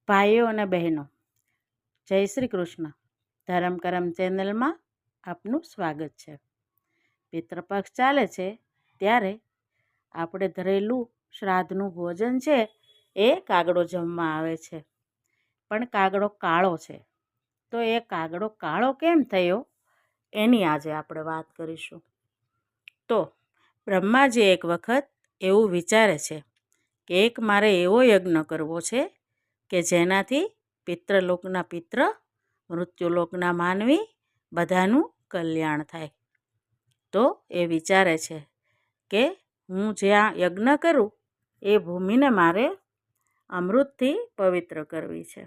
ભાઈઓ અને બહેનો, જય શ્રી કૃષ્ણ. ધરમ કરમ ચેનલમાં આપનું સ્વાગત છે. પિતૃપક્ષ ચાલે છે ત્યારે આપણે ધરેલું શ્રાદ્ધનું ભોજન છે એ કાગડો જમવા આવે છે, પણ કાગડો કાળો છે. તો એ કાગડો કાળો કેમ થયો એની આજે આપણે વાત કરીશું. તો બ્રહ્માજી એક વખત એવું વિચારે છે કે એક મારે એવો યજ્ઞ કરવો છે કે જેનાથી પિતૃલોકના પિતૃ, મૃત્યુલોકના માનવી બધાનું કલ્યાણ થાય. તો એ વિચારે છે કે હું જ્યાં યજ્ઞ કરું એ ભૂમિને મારે અમૃતથી પવિત્ર કરવી છે.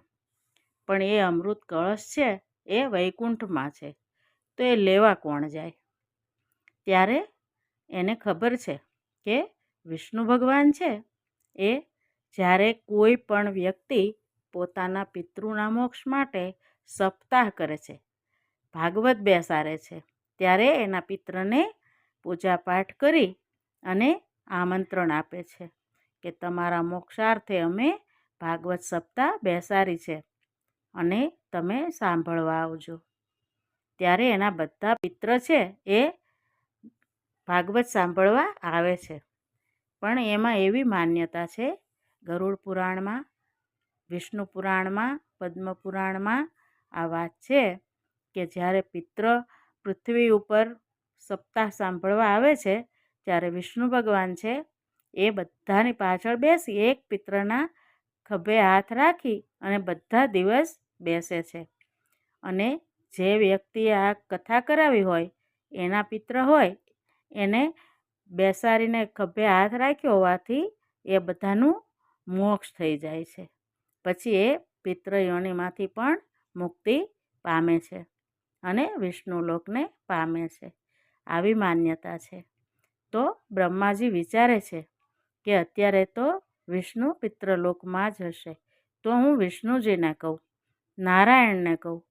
પણ એ અમૃત કળશ છે એ વૈકુંઠમાં છે, તો એ લેવા કોણ જાય? ત્યારે એને ખબર છે કે વિષ્ણુ ભગવાન છે એ જ્યારે કોઈ પણ વ્યક્તિ પોતાના પિતૃના મોક્ષ માટે સપ્તાહ કરે છે, ભાગવત બેસાડે છે, ત્યારે એના પિતૃને પૂજાપાઠ કરી અને આમંત્રણ આપે છે કે તમારા મોક્ષાર્થે અમે ભાગવત સપ્તાહ બેસાડી છે અને તમે સાંભળવા આવજો. ત્યારે એના બધા પિતૃ છે એ ભાગવત સાંભળવા આવે છે. પણ એમાં એવી માન્યતા છે, ગરુડ પુરાણમાં, વિષ્ણુ પુરાણમાં, પદ્મ પુરાણમાં આ વાત છે કે જ્યારે પિતૃ પૃથ્વી ઉપર સપ્તાહ સાંભળવા આવે છે ત્યારે વિષ્ણુ ભગવાન છે એ બધાની પાછળ બેસી એક પિતૃના ખભે હાથ રાખી અને બધા દિવસ બેસે છે. અને જે વ્યક્તિએ આ કથા કરાવી હોય એના પિતૃ હોય એને બેસાડીને ખભે હાથ રાખ્યો હોવાથી એ બધાનું મોક્ષ થઈ જાય છે. પછી એ પિતૃ યોનિમાંથી પણ મુક્તિ પામે છે અને વિષ્ણુ લોકને પામે છે. આવી માન્યતા છે. તો બ્રહ્માજી વિચારે છે કે અત્યારે તો વિષ્ણુ પિતૃલોકમાં જ હશે, તો હું વિષ્ણુજીને કહું, નારાયણને કહું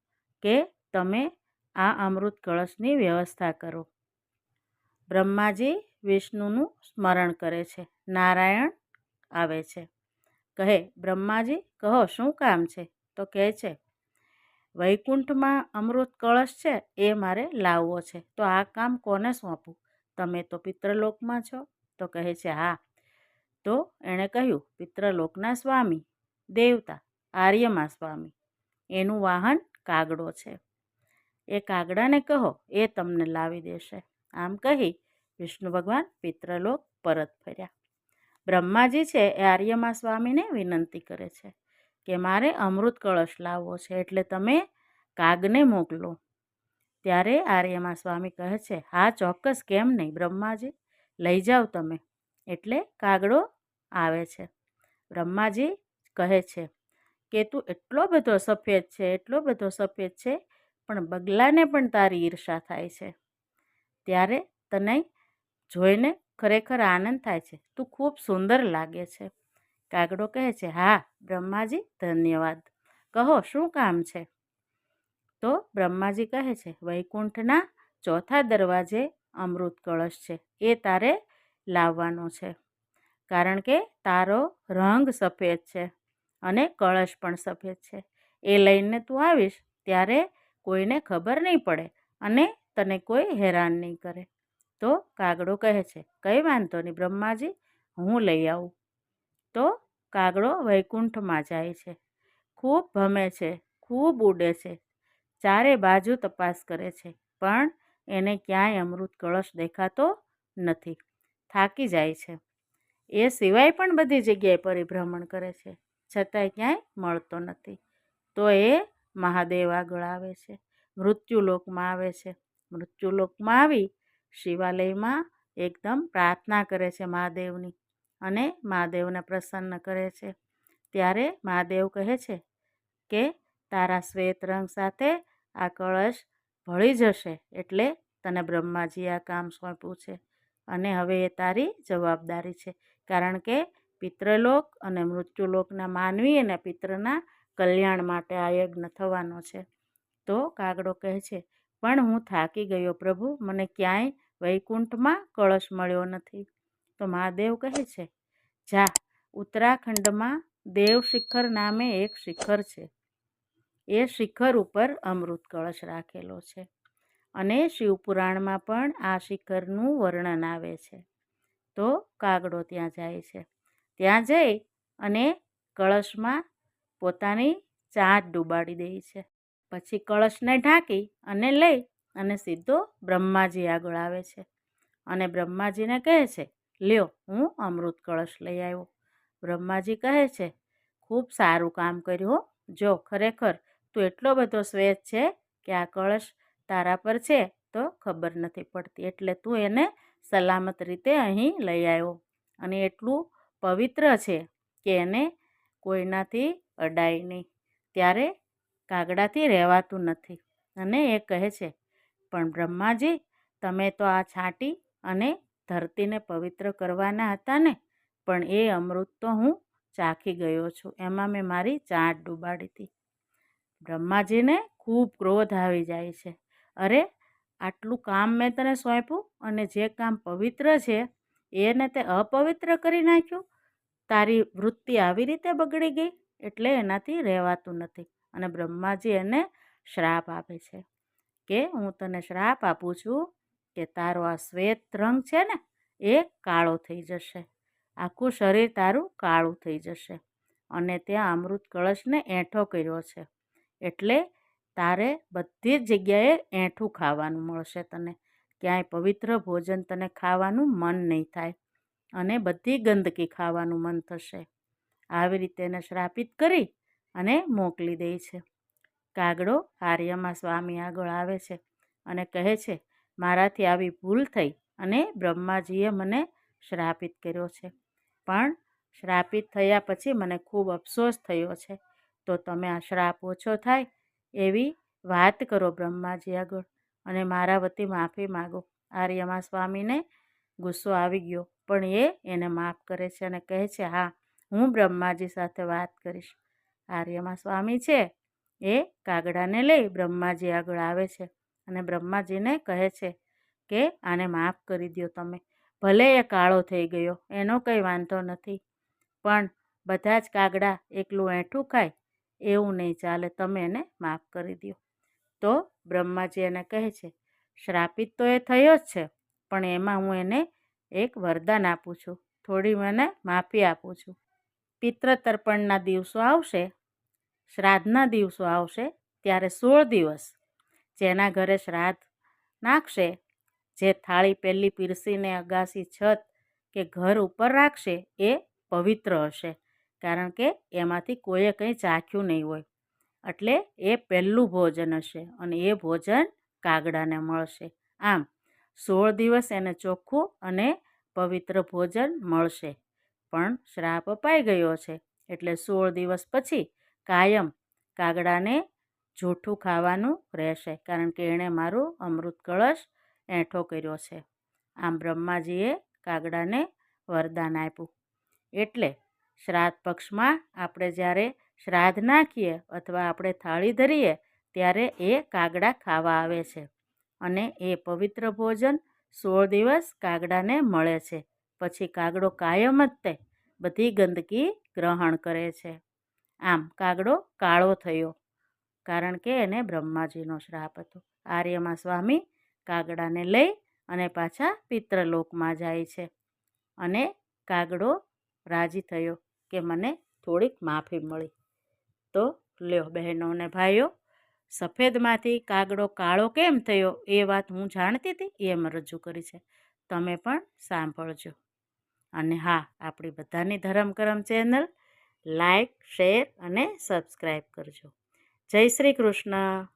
કે તમે આ અમૃત કળશની વ્યવસ્થા કરો. બ્રહ્માજી વિષ્ણુનું સ્મરણ કરે છે. નારાયણ આવે છે, કહે બ્રહ્માજી કહો શું કામ છે? તો કહે છે વૈકુંઠમાં અમૃત કળશ છે એ મારે લાવવો છે, તો આ કામ કોને સોંપું? તમે તો પિતૃલોકમાં છો. તો કહે છે હા. તો એણે કહ્યું પિતૃલોકના સ્વામી, દેવતા, આર્યમા સ્વામી, એનું વાહન કાગડો છે. એ કાગડાને કહો, એ તમને લાવી દેશે. આમ કહી વિષ્ણુ ભગવાન પિતૃલોક પરત ફર્યા. બ્રહ્માજી છે એ આર્યમા સ્વામીને વિનંતી કરે છે કે મારે અમૃત કળશ લાવવો છે, એટલે તમે કાગને મોકલો. ત્યારે આર્યમા સ્વામી કહે છે હા ચોક્કસ, કેમ નહીં બ્રહ્માજી, લઈ જાઓ તમે. એટલે કાગડો આવે છે. બ્રહ્માજી કહે છે કે તું એટલો બધો સફેદ છે, એટલો બધો સફેદ છે, પણ બગલાને પણ તારી ઈર્ષા થાય છે. ત્યારે તને જોઈને ખરેખર આનંદ થાય છે, તું ખૂબ સુંદર લાગે છે. કાગડો કહે છે હા બ્રહ્માજી ધન્યવાદ, કહો શું કામ છે? તો બ્રહ્માજી કહે છે વૈકુંઠના ચોથા દરવાજે અમૃત કળશ છે, એ તારે લાવવાનો છે. કારણ કે તારો રંગ સફેદ છે અને કળશ પણ સફેદ છે. એ લઈને તું આવીશ ત્યારે કોઈને ખબર નહીં પડે અને તને કોઈ હેરાન નહીં કરે. તો કાગડો કહે છે કંઈ વાંધો નહીં બ્રહ્માજી, હું લઈ આવું. તો કાગડો વૈકુંઠમાં જાય છે, ખૂબ ભમે છે, ખૂબ ઉડે છે, ચારે બાજુ તપાસ કરે છે, પણ એને ક્યાંય અમૃત કળશ દેખાતો નથી. થાકી જાય છે. એ સિવાય પણ બધી જગ્યાએ પરિભ્રમણ કરે છે, છતાંય ક્યાંય મળતો નથી. તો એ મહાદેવ આગળ આવે છે, મૃત્યુલોકમાં આવે છે. મૃત્યુલોકમાં આવી શિવાલયમાં એકદમ પ્રાર્થના કરે છે મહાદેવની અને મહાદેવને પ્રસન્ન કરે છે. ત્યારે મહાદેવ કહે છે કે તારા શ્વેત રંગ સાથે આ કળશ ભળી જશે, એટલે તને બ્રહ્માજી આ કામ સોંપ્યું છે અને હવે એ તારી જવાબદારી છે, કારણ કે પિતૃલોક અને મૃત્યુલોકના માનવી અને પિતૃના કલ્યાણ માટે આ યજ્ઞ થવાનો છે. તો કાગડો કહે છે પણ હું થાકી ગયો પ્રભુ, મને ક્યાંય વૈકુંઠમાં કળશ મળ્યો નથી. તો મહાદેવ કહે છે જા ઉત્તરાખંડમાં દેવ શિખર નામે એક શિખર છે. એ શિખર ઉપર અમૃત કળશ રાખેલો છે અને શિવપુરાણમાં પણ આ શિખરનું વર્ણન આવે છે. તો કાગડો ત્યાં જાય છે. ત્યાં જઈ અને કળશમાં પોતાની ચાંચ ડૂબાડી દે છે. પછી કળશને ઢાંકી અને લઈ અને સીધો બ્રહ્માજી આગળ આવે છે અને બ્રહ્માજીને કહે છે, લ્યો હું અમૃત કળશ લઈ આવ્યો. બ્રહ્માજી કહે છે, ખૂબ સારું કામ કર્યું. જો ખરેખર તું એટલો બધો શ્વેત છે કે આ કળશ તારા પર છે તો ખબર નથી પડતી, એટલે તું એને સલામત રીતે અહીં લઈ આવ્યો અને એટલું પવિત્ર છે કે એને કોઈનાથી અડાય નહીં. ત્યારે કાગડાથી રહેવાતું નથી અને એ કહે છે, પણ બ્રહ્માજી, તમે તો આ છાંટી અને ધરતીને પવિત્ર કરવાના હતા ને, પણ એ અમૃત તો હું ચાખી ગયો છું, એમાં મેં મારી ચાંચ ડૂબાડી હતી. બ્રહ્માજીને ખૂબ ક્રોધ આવી જાય છે. અરે, આટલું કામ મેં તને સોંપ્યું અને જે કામ પવિત્ર છે એને તે અપવિત્ર કરી નાખ્યું. તારી વૃત્તિ આવી રીતે બગડી ગઈ, એટલે એનાથી રહેવાતું નથી. અને બ્રહ્માજી એને શ્રાપ આપે છે કે હું તને શ્રાપ આપું છું કે તારો આ શ્વેત રંગ છે ને એ કાળો થઈ જશે, આખું શરીર તારું કાળું થઈ જશે. અને ત્યાં અમૃત કળશને એંઠો કર્યો છે, એટલે તારે બધી જ જગ્યાએ એંઠું ખાવાનું મળશે તને. ક્યાંય પવિત્ર ભોજન તને ખાવાનું મન નહીં થાય અને બધી ગંદકી ખાવાનું મન થશે. આવી રીતે એને શ્રાપિત કરી અને મોકલી દે છે. કાગડો આર્યમા સ્વામી આગળ આવે છે અને કહે છે, મારાથી આવી ભૂલ થઈ અને બ્રહ્માજીએ મને શ્રાપિત કર્યો છે, પણ શ્રાપિત થયા પછી મને ખૂબ અફસોસ થયો છે. તો તમે આ શ્રાપ ઓછો થાય એવી વાત કરો બ્રહ્માજી આગળ અને મારા વતી માફી માગો. આર્યમા સ્વામીને ગુસ્સો આવી ગયો, પણ એને માફ કરે છે અને કહે છે, હા, હું બ્રહ્માજી સાથે વાત કરીશ. આર્યમા સ્વામી છે એ કાગડાને લઈ બ્રહ્માજી આગળ આવે છે અને બ્રહ્માજીને કહે છે કે આને માફ કરી દો તમે. ભલે એ કાળો થઈ ગયો એનો કંઈ વાંધો નથી, પણ બધા જ કાગડા એકલું એંઠું ખાય એવું નહીં ચાલે, તમે એને માફ કરી દો. તો બ્રહ્માજી એને કહે છે, શ્રાપિત તો એ થયો જ છે, પણ એમાં હું એને એક વરદાન આપું છું, થોડી મને માફી આપું છું. પિતૃ તર્પણના દિવસો આવશે, શ્રાદ્ધના દિવસો આવશે, ત્યારે 16 દિવસ જેના ઘરે શ્રાદ્ધ નાખશે, જે થાળી પહેલી પીરસીને અગાસી, છત કે ઘર ઉપર રાખશે એ પવિત્ર હશે, કારણ કે એમાંથી કોઈએ કંઈ ચાખ્યું નહીં હોય, એટલે એ પહેલું ભોજન હશે અને એ ભોજન કાગડાને મળશે. આમ 16 દિવસ એને ચોખ્ખું અને પવિત્ર ભોજન મળશે. પણ શ્રાપ અપાઈ ગયો છે એટલે 16 દિવસ પછી કાયમ કાગડાને જૂઠું ખાવાનું રહેશે, કારણ કે એણે મારું અમૃત કળશ એંઠો કર્યો છે. આમ બ્રહ્માજીએ કાગડાને વરદાન આપ્યું. એટલે શ્રાદ્ધ પક્ષમાં આપણે જ્યારે શ્રાદ્ધ નાખીએ અથવા આપણે થાળી ધરીએ ત્યારે એ કાગડા ખાવા આવે છે અને એ પવિત્ર ભોજન 16 દિવસ કાગડાને મળે છે. પછી કાગડો કાયમ જ તે બધી ગંદકી ગ્રહણ કરે છે. આમ કાગડો કાળો થયો, કારણ કે એને બ્રહ્માજીનો શ્રાપ હતો. આર્યમા સ્વામી કાગડાને લઈ અને પાછા પિતૃલોકમાં જાય છે અને કાગડો રાજી થયો કે મને થોડીક માફી મળી. તો લ્યો બહેનો અને ભાઈઓ, સફેદમાંથી કાગડો કાળો કેમ થયો એ વાત હું જાણતી હતી, એમ રજૂ કરી છે, તમે પણ સાંભળજો. અને હા, આપણી બધાની ધરમ કરમ ચેનલ લાઈક, શેર અને સબસ્ક્રાઈબ કરજો. જય શ્રી કૃષ્ણ.